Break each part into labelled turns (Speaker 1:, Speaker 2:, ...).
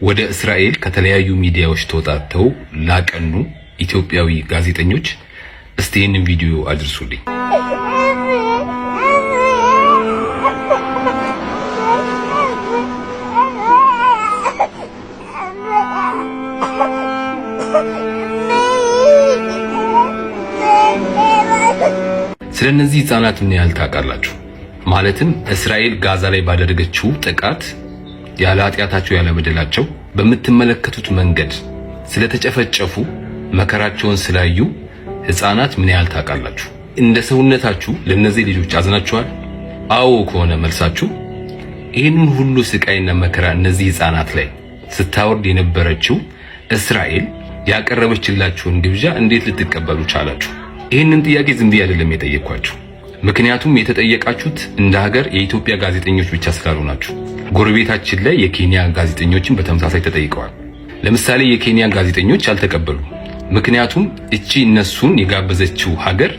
Speaker 1: ወደ እስራኤል ከተለያዩ ሚዲያዎች ተወጣጥተው ላቀኑ ኢትዮጵያዊ ጋዜጠኞች እስቲ ይህንን ቪዲዮ አድርሱልኝ። ስለነዚህ ህፃናት ምን ያህል ታውቃላችሁ? ማለትም እስራኤል ጋዛ ላይ ባደረገችው ጥቃት ያለ ኃጢአታቸው ያለ በደላቸው በምትመለከቱት መንገድ ስለተጨፈጨፉ መከራቸውን ስላዩ ህፃናት ምን ያህል ታውቃላችሁ? እንደ ሰውነታችሁ ለነዚህ ልጆች አዝናችኋል? አዎ ከሆነ መልሳችሁ ይህንን ሁሉ ስቃይና መከራ እነዚህ ህፃናት ላይ ስታወርድ የነበረችው እስራኤል ያቀረበችላችሁን ግብዣ እንዴት ልትቀበሉ ቻላችሁ? ይህንን ጥያቄ ዝም ብዬ አይደለም የጠየኳችሁ። ምክንያቱም የተጠየቃችሁት እንደ ሀገር የኢትዮጵያ ጋዜጠኞች ብቻ ስላልሆናችሁ። ጎረቤታችን ላይ የኬንያ ጋዜጠኞችን በተመሳሳይ ተጠይቀዋል። ለምሳሌ የኬንያ ጋዜጠኞች አልተቀበሉም። ምክንያቱም እቺ እነሱን የጋበዘችው ሀገር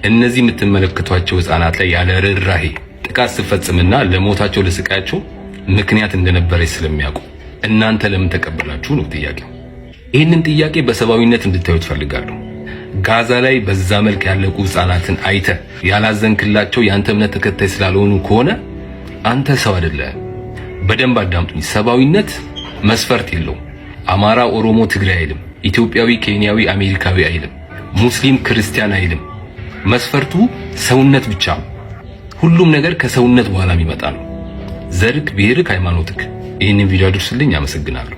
Speaker 1: እነዚህ የምትመለከቷቸው ህፃናት ላይ ያለ ርህራሄ ጥቃት ስትፈጽምና ለሞታቸው ለስቃያቸው ምክንያት እንደነበረች ስለሚያውቁ እናንተ ለምን ተቀበላችሁ ነው ጥያቄው። ይህንን ጥያቄ በሰብአዊነት እንድታዩት ፈልጋለሁ። ጋዛ ላይ በዛ መልክ ያለቁ ህፃናትን አይተ ያላዘንክላቸው ያንተ እምነት ተከታይ ስላልሆኑ ከሆነ አንተ ሰው አይደለም። በደንብ አዳምጡኝ። ሰብአዊነት መስፈርት የለውም። አማራ፣ ኦሮሞ፣ ትግራይ አይልም። ኢትዮጵያዊ፣ ኬንያዊ፣ አሜሪካዊ አይልም። ሙስሊም፣ ክርስቲያን አይልም። መስፈርቱ ሰውነት ብቻ ነው። ሁሉም ነገር ከሰውነት በኋላ የሚመጣ ነው። ዘርክ፣ ብሔርክ፣ ሃይማኖትክ። ይህንን ቪዲዮ አድርሱልኝ። አመሰግናለሁ።